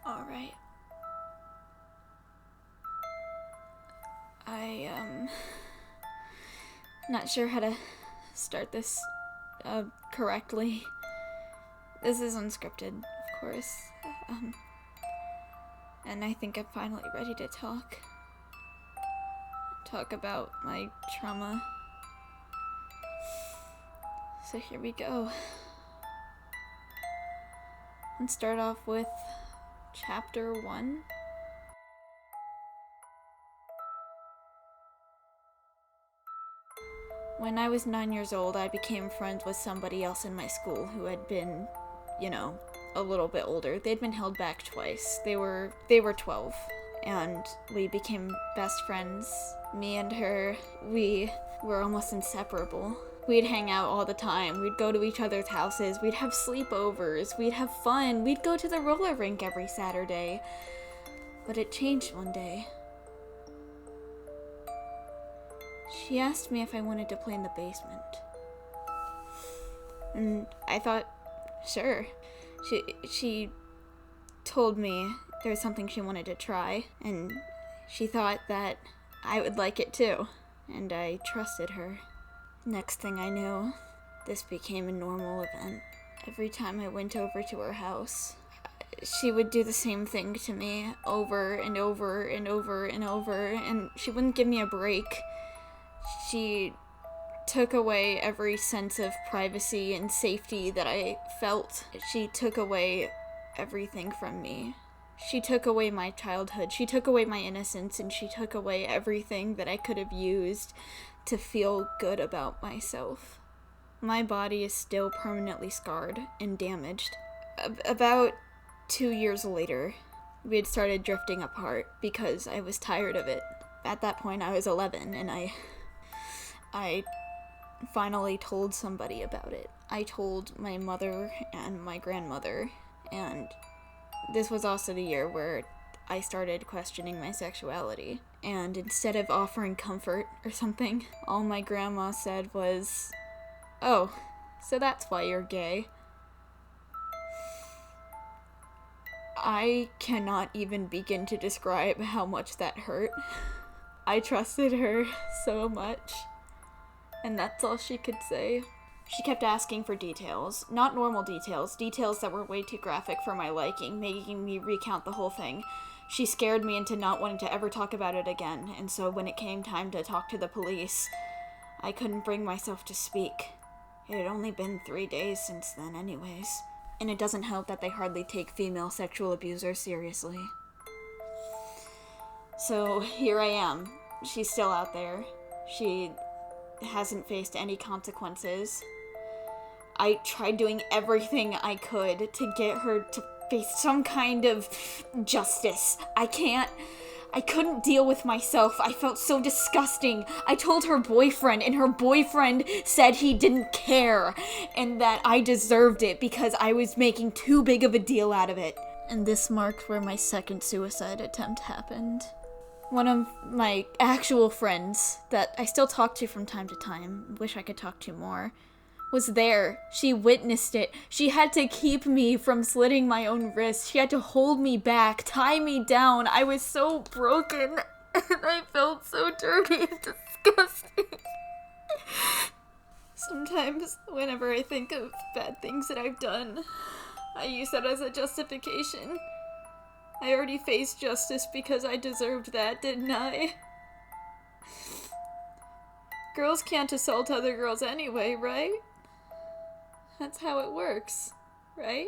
Alright. Not sure how to start this, correctly. This is unscripted, of course. And I think I'm finally ready to talk. Talk about my trauma. So here we go. Let's start off with Chapter 1. When I was 9 years old, I became friends with somebody else in my school who had been, a little bit older. They'd been held back twice. They were 12, and we became best friends. Me and her, we were almost inseparable. We'd hang out all the time. We'd go to each other's houses. We'd have sleepovers. We'd have fun. We'd go to the roller rink every Saturday. But it changed one day. She asked me if I wanted to play in the basement. And I thought, sure. She told me there was something she wanted to try, and she thought that I would like it too. And I trusted her. Next thing I knew, this became a normal event. Every time I went over to her house, she would do the same thing to me over and over and over and over, and she wouldn't give me a break. She took away every sense of privacy and safety that I felt. She took away everything from me. She took away my childhood. She took away my innocence, and she took away everything that I could have used to feel good about myself. My body is still permanently scarred and damaged. About 2 years later, we had started drifting apart because I was tired of it. At that point, I was 11, and I finally told somebody about it. I told my mother and my grandmother, and this was also the year where I started questioning my sexuality. And instead of offering comfort or something, all my grandma said was, "Oh, so that's why you're gay." I cannot even begin to describe how much that hurt. I trusted her so much, and that's all she could say. She kept asking for details. Not normal details. Details that were way too graphic for my liking, making me recount the whole thing. She scared me into not wanting to ever talk about it again, and so when it came time to talk to the police, I couldn't bring myself to speak. It had only been 3 days since then anyways, and it doesn't help that they hardly take female sexual abusers seriously. So here I am. She's still out there. She hasn't faced any consequences. I tried doing everything I could to get her to face some kind of justice. I couldn't deal with myself. I felt so disgusting. I told her boyfriend, and her boyfriend said he didn't care, and that I deserved it because I was making too big of a deal out of it. And this marked where my second suicide attempt happened. One of my actual friends that I still talk to from time to time, wish I could talk to more, was there. She witnessed it. She had to keep me from slitting my own wrist. She had to hold me back, tie me down. I was so broken, and I felt so dirty and disgusting. Sometimes, whenever I think of bad things that I've done, I use that as a justification. I already faced justice because I deserved that, didn't I? Girls can't assault other girls anyway, right? That's how it works, right?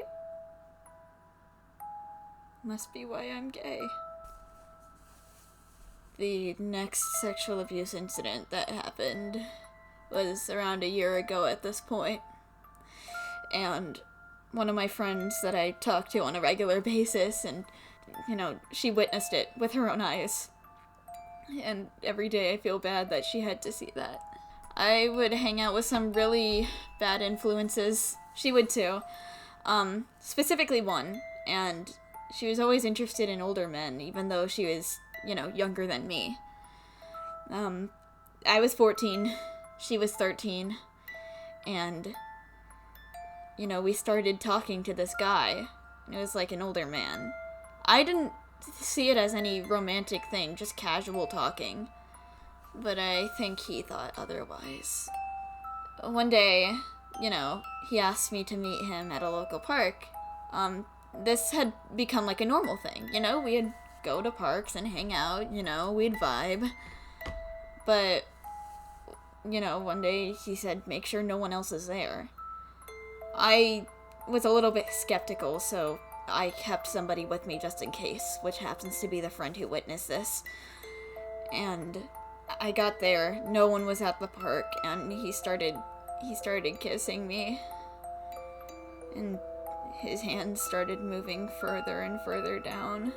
Must be why I'm gay. The next sexual abuse incident that happened was around a year ago at this point. And one of my friends that I talk to on a regular basis, and, she witnessed it with her own eyes. And every day I feel bad that she had to see that. I would hang out with some really bad influences. She would too. Specifically one. And she was always interested in older men, even though she was, younger than me. I was 14. She was 13. And, we started talking to this guy. And it was like an older man. I didn't see it as any romantic thing, just casual talking. But I think he thought otherwise. One day, he asked me to meet him at a local park. This had become like a normal thing, we'd go to parks and hang out, we'd vibe. But, one day he said, make sure no one else is there. I was a little bit skeptical, so I kept somebody with me just in case, which happens to be the friend who witnessed this. And I got there, no one was at the park, and he started kissing me. And his hands started moving further and further down.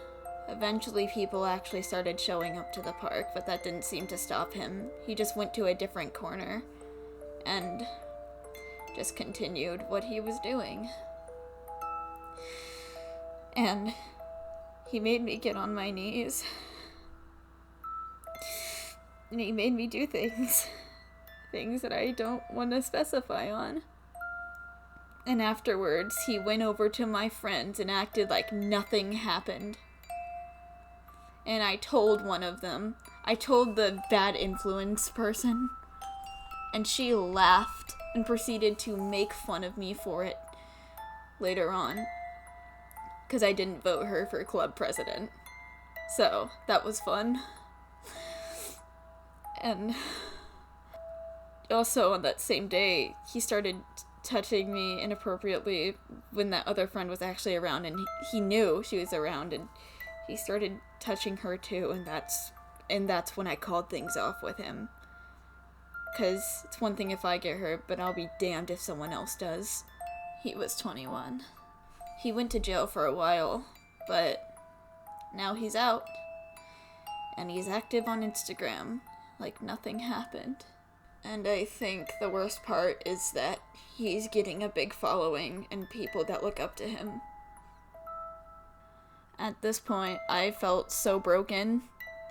Eventually, people actually started showing up to the park, but that didn't seem to stop him. He just went to a different corner and just continued what he was doing. And he made me get on my knees. And he made me do things that I don't want to specify on. And afterwards, he went over to my friends and acted like nothing happened. And I told one of them, I told the bad influence person, and she laughed and proceeded to make fun of me for it later on, because I didn't vote her for club president. So, that was fun. And also on that same day, he started touching me inappropriately when that other friend was actually around, and he knew she was around, and he started touching her too, and that's when I called things off with him. 'Cause it's one thing if I get hurt, but I'll be damned if someone else does. He was 21. He went to jail for a while, but now he's out, and he's active on Instagram like nothing happened. And I think the worst part is that he's getting a big following and people that look up to him. At this point, I felt so broken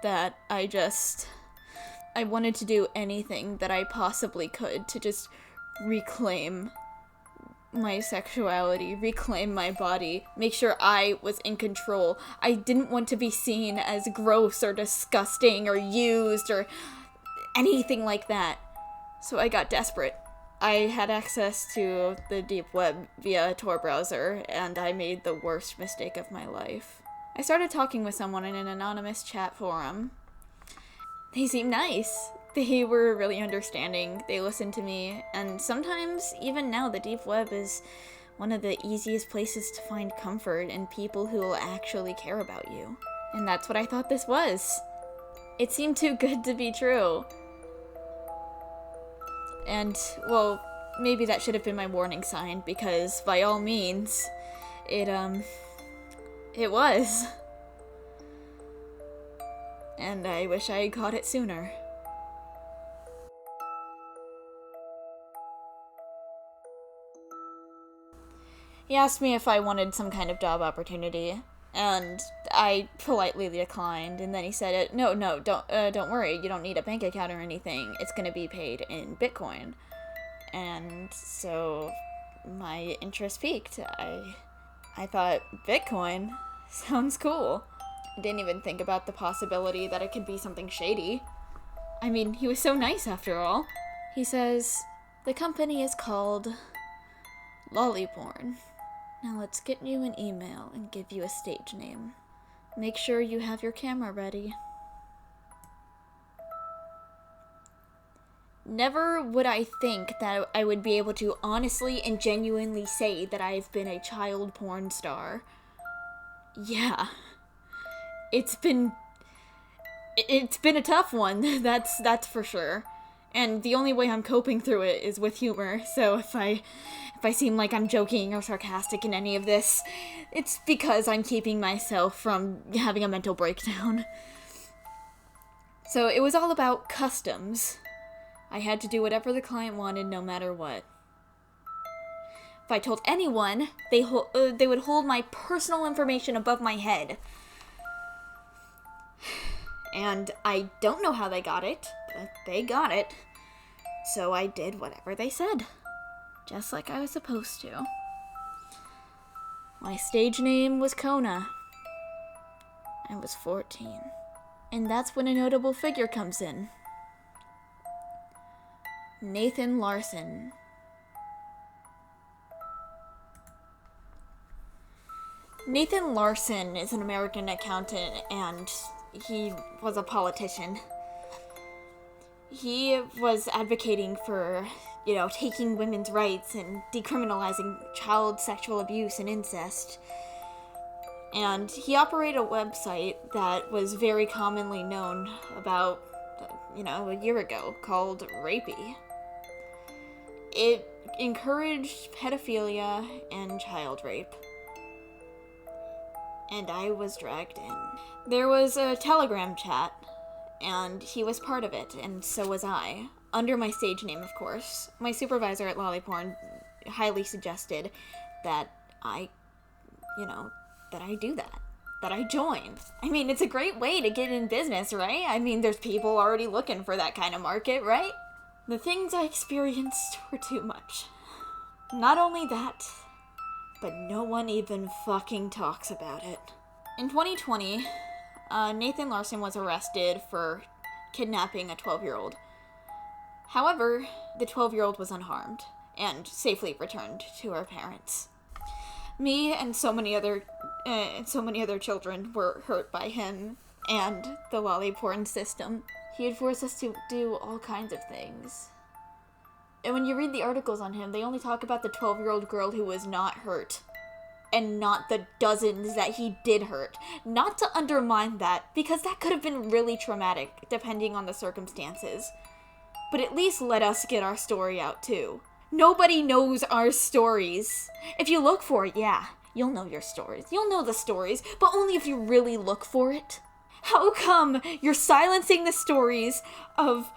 that I wanted to do anything that I possibly could to just reclaim my sexuality, reclaim my body, make sure I was in control. I didn't want to be seen as gross or disgusting or used or anything like that. So I got desperate. I had access to the deep web via a Tor browser, and I made the worst mistake of my life. I started talking with someone in an anonymous chat forum. They seemed nice. They were really understanding. They listened to me, and sometimes, even now, the deep web is one of the easiest places to find comfort in people who will actually care about you. And that's what I thought this was. It seemed too good to be true. And, well, maybe that should have been my warning sign, because by all means, it was. And I wish I had caught it sooner. He asked me if I wanted some kind of job opportunity, and I politely declined, and then he said, no, don't worry, you don't need a bank account or anything, it's gonna be paid in Bitcoin. And so my interest peaked. I thought, Bitcoin? Sounds cool. I didn't even think about the possibility that it could be something shady. I mean, he was so nice after all. He says, the company is called Lollyporn. Now let's get you an email and give you a stage name. Make sure you have your camera ready. Never would I think that I would be able to honestly and genuinely say that I've been a child porn star. Yeah. It's been a tough one, that's for sure. And the only way I'm coping through it is with humor, so if I seem like I'm joking or sarcastic in any of this, it's because I'm keeping myself from having a mental breakdown. So it was all about customs. I had to do whatever the client wanted, no matter what. If I told anyone, they would hold my personal information above my head. And I don't know how they got it, but they got it. So I did whatever they said. Just like I was supposed to. My stage name was Kona. I was 14. And that's when a notable figure comes in. Nathan Larson. Nathan Larson is an American accountant, and he was a politician. He was advocating for, taking women's rights and decriminalizing child sexual abuse and incest. And he operated a website that was very commonly known about, a year ago, called Rapey. It encouraged pedophilia and child rape. And I was dragged in. There was a Telegram chat, and he was part of it, and so was I. Under my stage name, of course. My supervisor at Lollyporn highly suggested that I do that. That I join. I mean, it's a great way to get in business, right? I mean, there's people already looking for that kind of market, right? The things I experienced were too much. Not only that, but no one even fucking talks about it. In 2020, Nathan Larson was arrested for kidnapping a 12-year-old. However, the 12-year-old was unharmed and safely returned to her parents. Me and so many other children were hurt by him and the Lollyporn system. He had forced us to do all kinds of things. And when you read the articles on him, they only talk about the 12-year-old girl who was not hurt, and not the dozens that he did hurt. Not to undermine that, because that could have been really traumatic, depending on the circumstances. But at least let us get our story out, too. Nobody knows our stories. If you look for it, yeah, you'll know your stories. You'll know the stories, but only if you really look for it. How come you're silencing the stories of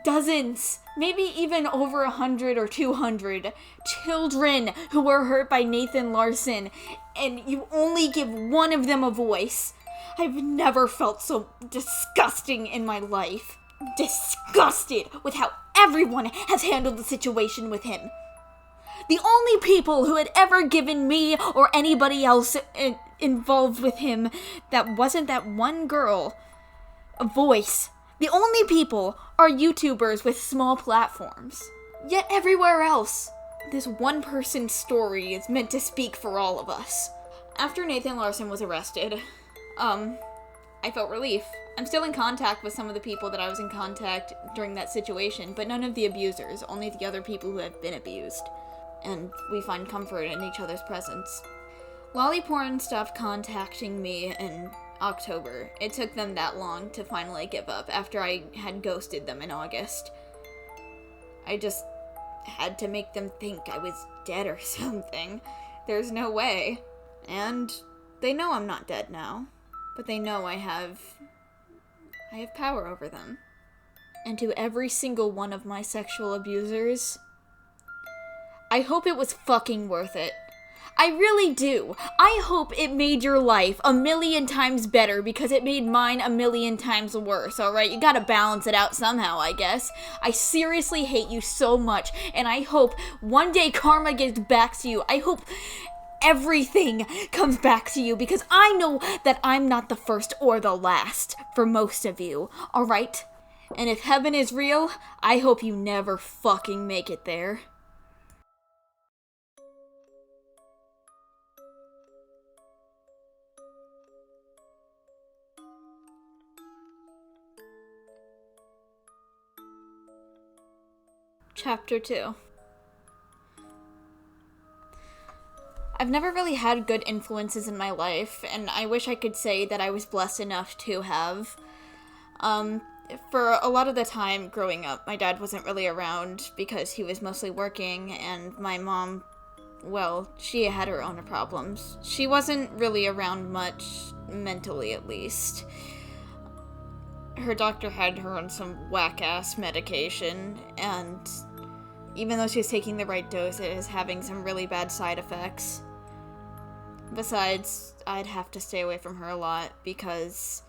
dozens, maybe even over 100 or 200 children who were hurt by Nathan Larson, and you only give one of them a voice? I've never felt so disgusting in my life. Disgusted with how everyone has handled the situation with him. The only people who had ever given me or anybody else involved with him that wasn't that one girl a voice, the only people are YouTubers with small platforms. Yet everywhere else, this one person's story is meant to speak for all of us. After Nathan Larson was arrested, I felt relief. I'm still in contact with some of the people that I was in contact during that situation, but none of the abusers, only the other people who have been abused. And we find comfort in each other's presence. Lollyporn stopped contacting me in October. It took them that long to finally give up after I had ghosted them in August. I just had to make them think I was dead or something. There's no way. And they know I'm not dead now, but they know I have power over them. And to every single one of my sexual abusers, I hope it was fucking worth it. I really do. I hope it made your life 1,000,000 times better because it made mine 1,000,000 times worse, alright? You gotta balance it out somehow, I guess. I seriously hate you so much, and I hope one day karma gets back to you. I hope everything comes back to you because I know that I'm not the first or the last for most of you, alright? And if heaven is real, I hope you never fucking make it there. Chapter 2. I've never really had good influences in my life, and I wish I could say that I was blessed enough to have. For a lot of the time growing up, my dad wasn't really around because he was mostly working, and my mom, well, she had her own problems. She wasn't really around much, mentally at least. Her doctor had her on some whack-ass medication, and even though she was taking the right dose, it was having some really bad side effects. Besides, I'd have to stay away from her a lot because,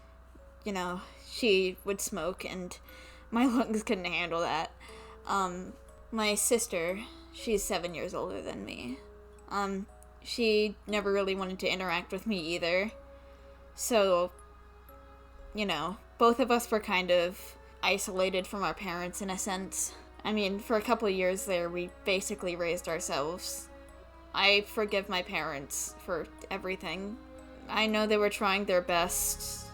she would smoke and my lungs couldn't handle that. My sister, she's 7 years older than me. She never really wanted to interact with me either. So, both of us were kind of isolated from our parents in a sense. I mean, for a couple of years there, we basically raised ourselves. I forgive my parents for everything. I know they were trying their best,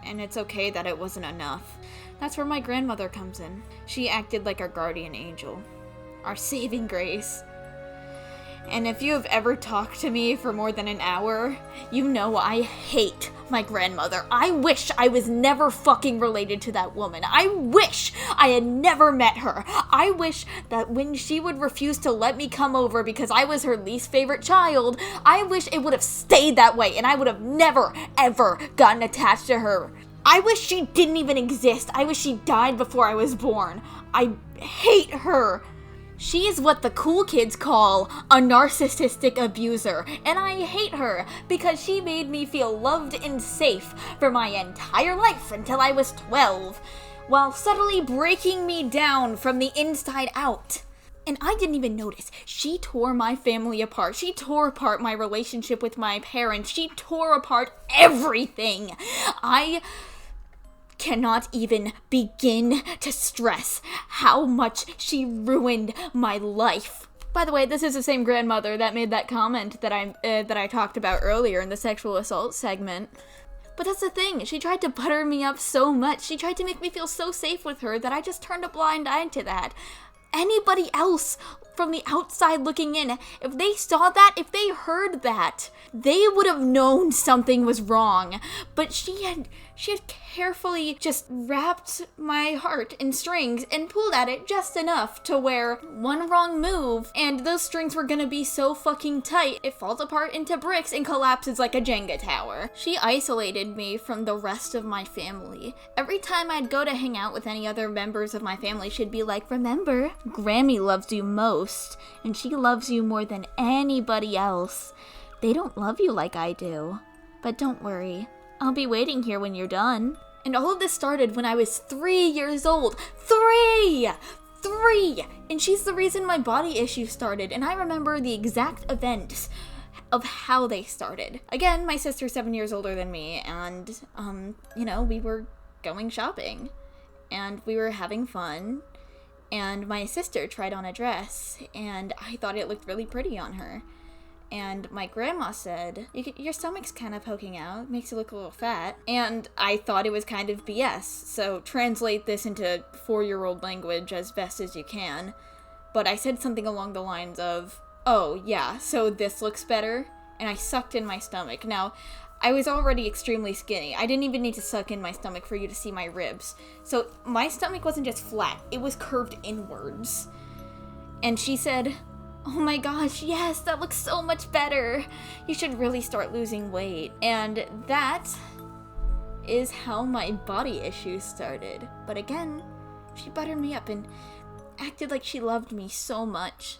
and it's okay that it wasn't enough. That's where my grandmother comes in. She acted like our guardian angel, our saving grace. And if you have ever talked to me for more than an hour, you know I hate my grandmother. I wish I was never fucking related to that woman. I wish I had never met her. I wish that when she would refuse to let me come over because I was her least favorite child, I wish it would have stayed that way and I would have never, ever gotten attached to her. I wish she didn't even exist. I wish she died before I was born. I hate her. She is what the cool kids call a narcissistic abuser, and I hate her because she made me feel loved and safe for my entire life until I was 12, while subtly breaking me down from the inside out. And I didn't even notice. She tore my family apart. She tore apart my relationship with my parents. She tore apart everything. I cannot even begin to stress how much she ruined my life. By the way, this is the same grandmother that made that comment that I talked about earlier in the sexual assault segment. But that's the thing, she tried to butter me up so much, she tried to make me feel so safe with her that I just turned a blind eye to that. Anybody else from the outside looking in, if they saw that, if they heard that, they would have known something was wrong. But she had carefully just wrapped my heart in strings and pulled at it just enough to where one wrong move and those strings were gonna be so fucking tight it falls apart into bricks and collapses like a Jenga tower. She isolated me from the rest of my family. Every time I'd go to hang out with any other members of my family, she'd be like, "Remember, Grammy loves you most, and she loves you more than anybody else. They don't love you like I do. But don't worry, I'll be waiting here when you're done." And all of this started when I was 3 years old. Three! And she's the reason my body issues started, and I remember the exact events of how they started. Again, my sister's 7 years older than me, and, we were going shopping, and we were having fun, and my sister tried on a dress, and I thought it looked really pretty on her. And my grandma said, "Your stomach's kind of poking out, makes you look a little fat." And I thought it was kind of BS, so translate this into 4-year-old language as best as you can. But I said something along the lines of, "Oh, yeah, so this looks better?" And I sucked in my stomach. Now, I was already extremely skinny. I didn't even need to suck in my stomach for you to see my ribs. So my stomach wasn't just flat, it was curved inwards. And she said, "Oh my gosh, yes, that looks so much better. You should really start losing weight." And that is how my body issues started. But again, she buttered me up and acted like she loved me so much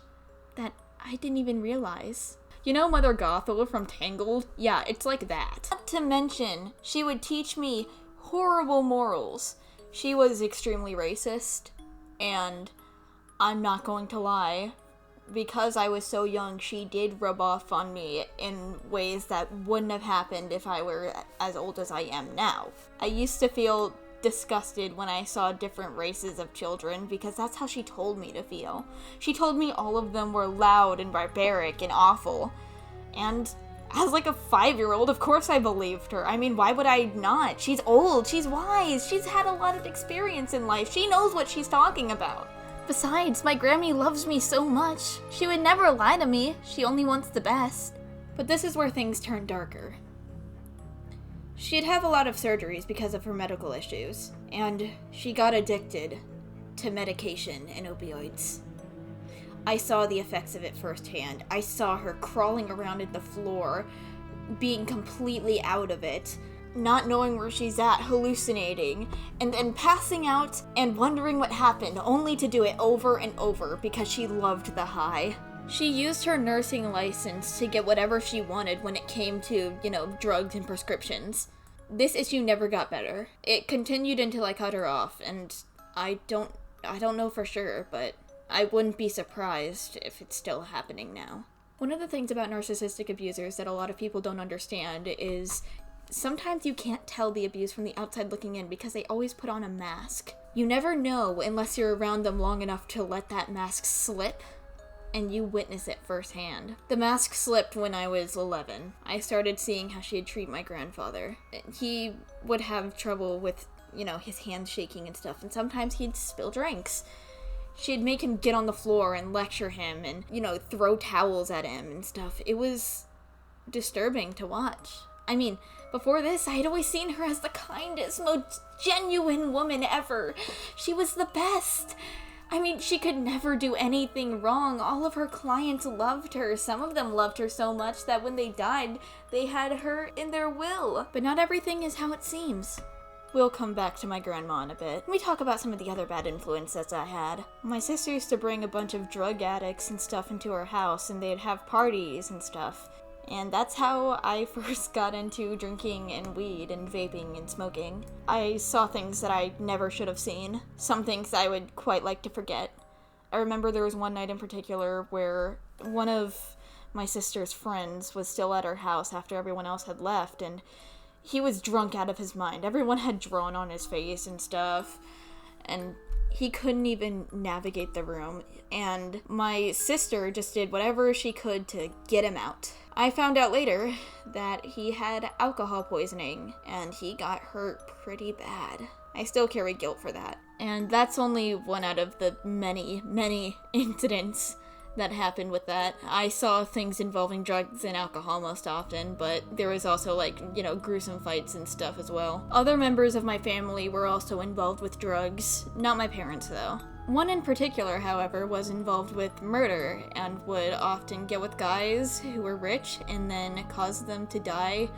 that I didn't even realize. You know Mother Gothel from Tangled? Yeah, it's like that. Not to mention, she would teach me horrible morals. She was extremely racist, and I'm not going to lie, because I was so young, she did rub off on me in ways that wouldn't have happened if I were as old as I am now. I used to feel disgusted when I saw different races of children because that's how she told me to feel. She told me all of them were loud and barbaric and awful. And as like a 5-year-old, of course I believed her. I mean, why would I not? She's old, she's wise, she's had a lot of experience in life. She knows what she's talking about. Besides, my Grammy loves me so much. She would never lie to me. She only wants the best. But this is where things turn darker. She'd have a lot of surgeries because of her medical issues, and she got addicted to medication and opioids. I saw the effects of it firsthand. I saw her crawling around in the floor, being completely out of it, not knowing where she's at, hallucinating, and then passing out and wondering what happened, only to do it over and over because she loved the high. She used her nursing license to get whatever she wanted when it came to, drugs and prescriptions. This issue never got better. It continued until I cut her off, and I don't know for sure, but I wouldn't be surprised if it's still happening now. One of the things about narcissistic abusers that a lot of people don't understand is sometimes you can't tell the abuse from the outside looking in because they always put on a mask. You never know unless you're around them long enough to let that mask slip and you witness it firsthand. The mask slipped when I was 11. I started seeing how she'd treat my grandfather. He would have trouble with, his hands shaking and stuff, and sometimes he'd spill drinks. She'd make him get on the floor and lecture him and, throw towels at him and stuff. It was disturbing to watch. I mean, before this, I had always seen her as the kindest, most genuine woman ever. She was the best. I mean, she could never do anything wrong. All of her clients loved her. Some of them loved her so much that when they died, they had her in their will. But not everything is how it seems. We'll come back to my grandma in a bit. Let me talk about some of the other bad influences I had. My sister used to bring a bunch of drug addicts and stuff into her house, and they'd have parties and stuff. And that's how I first got into drinking and weed and vaping and smoking. I saw things that I never should have seen. Some things I would quite like to forget. I remember there was one night in particular where one of my sister's friends was still at her house after everyone else had left, and he was drunk out of his mind. Everyone had drawn on his face and stuff, and he couldn't even navigate the room, and my sister just did whatever she could to get him out. I found out later that he had alcohol poisoning, and he got hurt pretty bad. I still carry guilt for that. And that's only one out of the many, many incidents that happened with that. I saw things involving drugs and alcohol most often, but there was also, gruesome fights and stuff as well. Other members of my family were also involved with drugs. Not my parents, though. One in particular, however, was involved with murder and would often get with guys who were rich and then cause them to die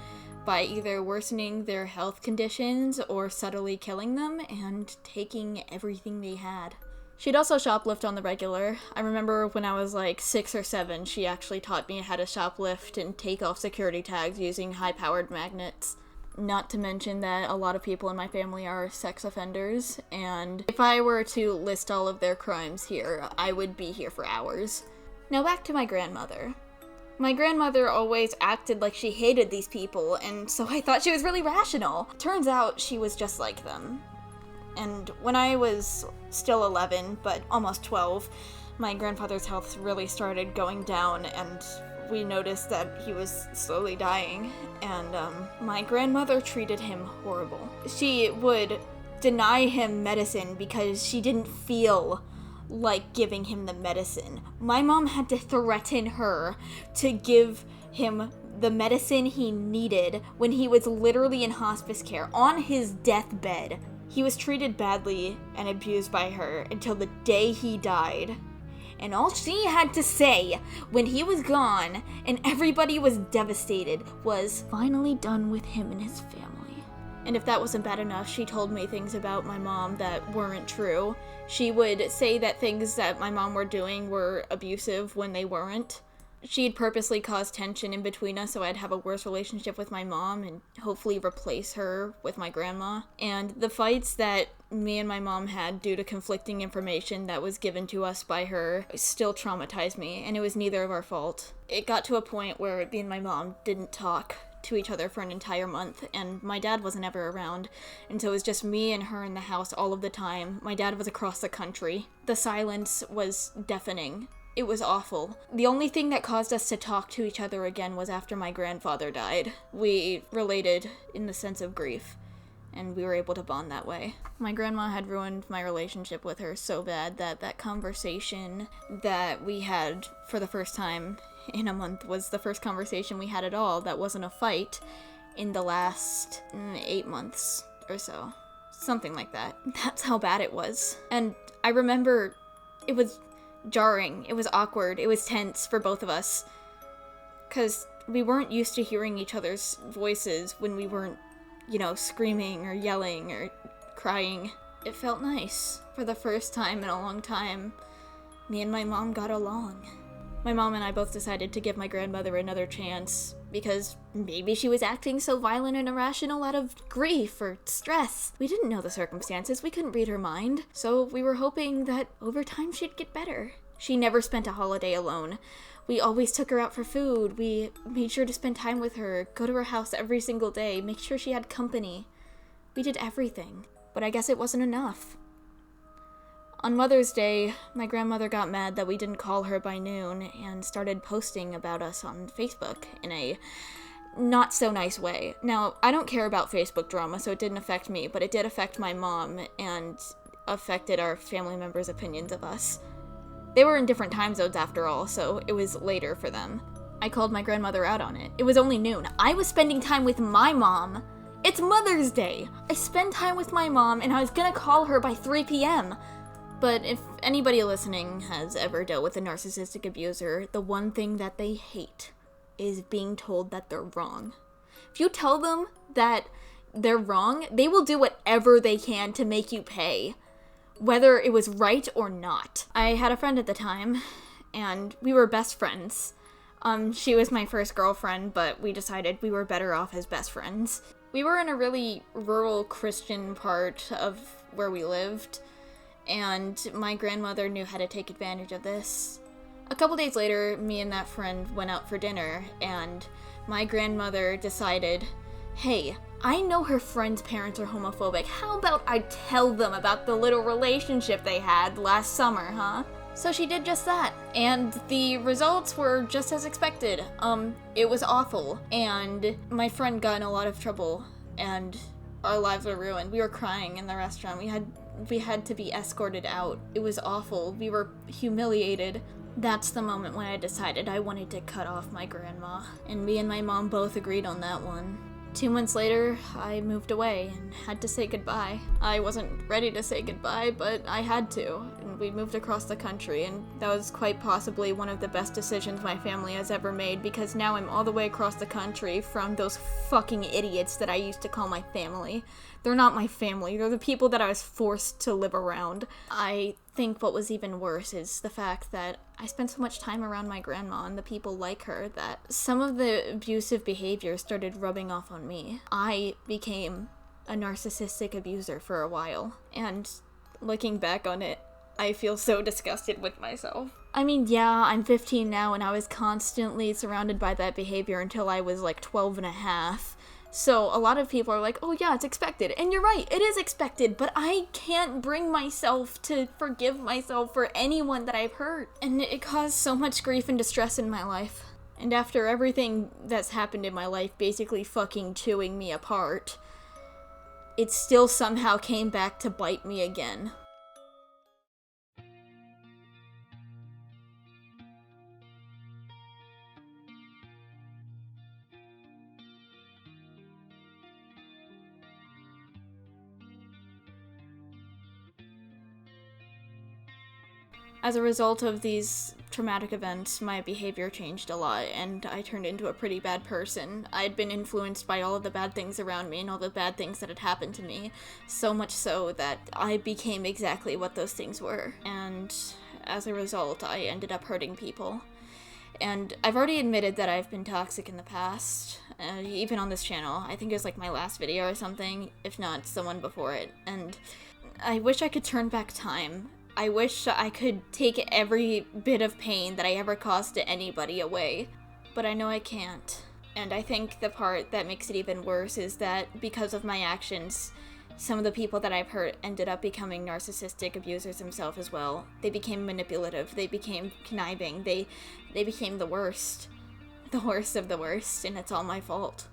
by either worsening their health conditions or subtly killing them and taking everything they had. She'd also shoplift on the regular. I remember when I was 6 or 7, she actually taught me how to shoplift and take off security tags using high-powered magnets. Not to mention that a lot of people in my family are sex offenders, and if I were to list all of their crimes here, I would be here for hours. Now back to my grandmother. My grandmother always acted like she hated these people, and so I thought she was really rational. Turns out she was just like them. And when I was still 11, but almost 12, my grandfather's health really started going down, and we noticed that he was slowly dying, and my grandmother treated him horrible. She would deny him medicine because she didn't feel like giving him the medicine. My mom had to threaten her to give him the medicine he needed when he was literally in hospice care, on his deathbed. He was treated badly and abused by her until the day he died. And all she had to say when he was gone and everybody was devastated was, "Finally done with him and his family." And if that wasn't bad enough, she told me things about my mom that weren't true. She would say that things that my mom were doing were abusive when they weren't. She'd purposely cause tension in between us so I'd have a worse relationship with my mom and hopefully replace her with my grandma. And the fights that me and my mom had due to conflicting information that was given to us by her still traumatized me, and it was neither of our fault. It got to a point where me and my mom didn't talk to each other for an entire month, and my dad wasn't ever around, and so it was just me and her in the house all of the time. My dad was across the country. The silence was deafening. It was awful. The only thing that caused us to talk to each other again was after my grandfather died. We related in the sense of grief, and we were able to bond that way. My grandma had ruined my relationship with her so bad that that conversation that we had for the first time in a month was the first conversation we had at all that wasn't a fight in the last 8 months or so. Something like that. That's how bad it was. And I remember it was jarring, it was awkward, it was tense for both of us, because we weren't used to hearing each other's voices when we weren't, screaming or yelling or crying. It felt nice. For the first time in a long time, me and my mom got along. My mom and I both decided to give my grandmother another chance, because maybe she was acting so violent and irrational out of grief or stress. We didn't know the circumstances, we couldn't read her mind, so we were hoping that over time she'd get better. She never spent a holiday alone. We always took her out for food. We made sure to spend time with her, go to her house every single day, make sure she had company. We did everything. But I guess it wasn't enough. On Mother's Day, my grandmother got mad that we didn't call her by noon and started posting about us on Facebook in a not so nice way. Now, I don't care about Facebook drama, so it didn't affect me, but it did affect my mom and affected our family members' opinions of us. They were in different time zones after all, so it was later for them. I called my grandmother out on it. It was only noon. I was spending time with my mom. It's Mother's Day. I spend time with my mom, and I was gonna call her by 3 p.m. But if anybody listening has ever dealt with a narcissistic abuser, the one thing that they hate is being told that they're wrong. If you tell them that they're wrong, they will do whatever they can to make you pay, whether it was right or not. I had a friend at the time, and we were best friends. She was my first girlfriend, but we decided we were better off as best friends. We were in a really rural Christian part of where we lived, and my grandmother knew how to take advantage of this. A couple days later, me and that friend went out for dinner, and my grandmother decided, hey, I know her friend's parents are homophobic. How about I tell them about the little relationship they had last summer, huh? So she did just that, and the results were just as expected. It was awful, and my friend got in a lot of trouble, and our lives were ruined. We were crying in the restaurant. We had to be escorted out. It was awful. We were humiliated. That's the moment when I decided I wanted to cut off my grandma, and me and my mom both agreed on that one. 2 months later, I moved away and had to say goodbye. I wasn't ready to say goodbye, but I had to, and we moved across the country, and that was quite possibly one of the best decisions my family has ever made, because now I'm all the way across the country from those fucking idiots that I used to call my family. They're not my family, they're the people that I was forced to live around. I think what was even worse is the fact that I spent so much time around my grandma and the people like her that some of the abusive behavior started rubbing off on me. I became a narcissistic abuser for a while, and looking back on it, I feel so disgusted with myself. I mean, yeah, I'm 15 now, and I was constantly surrounded by that behavior until I was like 12 and a half. So a lot of people are like, oh yeah, it's expected. And you're right, it is expected, but I can't bring myself to forgive myself for anyone that I've hurt. And it caused so much grief and distress in my life. And after everything that's happened in my life basically fucking chewing me apart, it still somehow came back to bite me again. As a result of these traumatic events, my behavior changed a lot, and I turned into a pretty bad person. I'd been influenced by all of the bad things around me and all the bad things that had happened to me, so much so that I became exactly what those things were. And as a result, I ended up hurting people. And I've already admitted that I've been toxic in the past, even on this channel. I think it was like my last video or something, if not someone before it. And I wish I could turn back time. I wish I could take every bit of pain that I ever caused to anybody away, but I know I can't. And I think the part that makes it even worse is that because of my actions, some of the people that I've hurt ended up becoming narcissistic abusers themselves as well. They became manipulative, they became conniving, they became the worst of the worst, and it's all my fault.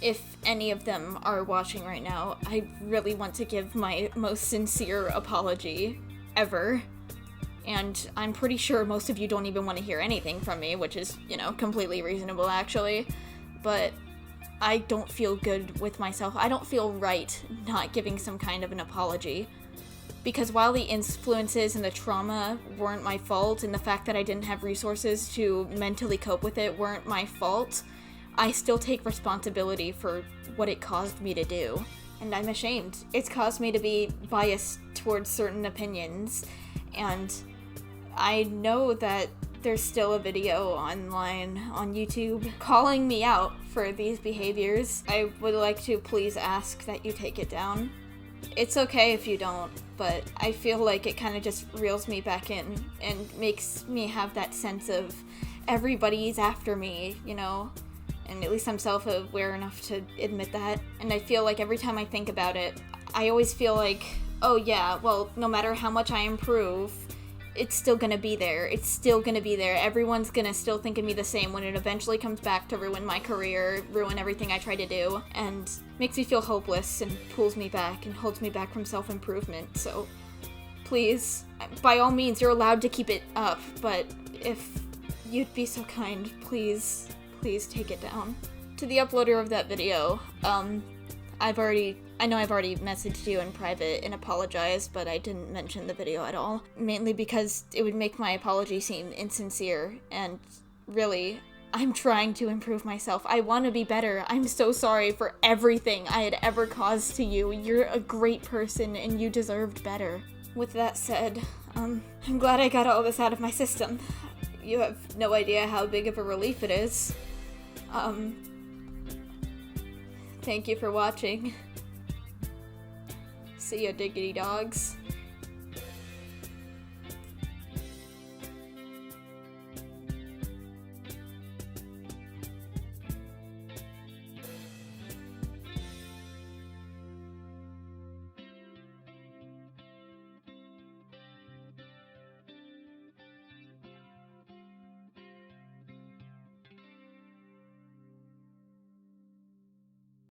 If any of them are watching right now, I really want to give my most sincere apology ever. And I'm pretty sure most of you don't even want to hear anything from me, which is, completely reasonable actually. But I don't feel good with myself. I don't feel right not giving some kind of an apology. Because while the influences and the trauma weren't my fault, and the fact that I didn't have resources to mentally cope with it weren't my fault, I still take responsibility for what it caused me to do. And I'm ashamed. It's caused me to be biased towards certain opinions. And I know that there's still a video online on YouTube calling me out for these behaviors. I would like to please ask that you take it down. it's okay if you don't, but I feel like it kind of just reels me back in and makes me have that sense of everybody's after me, you know? And at least I'm self-aware enough to admit that. And I feel like every time I think about it, I always feel like, oh yeah, well, no matter how much I improve, it's still gonna be there. It's still gonna be there. Everyone's gonna still think of me the same when it eventually comes back to ruin my career, ruin everything I try to do, and makes me feel hopeless and pulls me back and holds me back from self-improvement. So please, by all means, you're allowed to keep it up, but if you'd be so kind, please take it down. To the uploader of that video, I know I've already messaged you in private and apologized, but I didn't mention the video at all. Mainly because it would make my apology seem insincere, and really, I'm trying to improve myself. I want to be better. I'm so sorry for everything I had ever caused to you. You're a great person, and you deserved better. With that said, I'm glad I got all this out of my system. You have no idea how big of a relief it is. Thank you for watching. See ya, diggity dogs.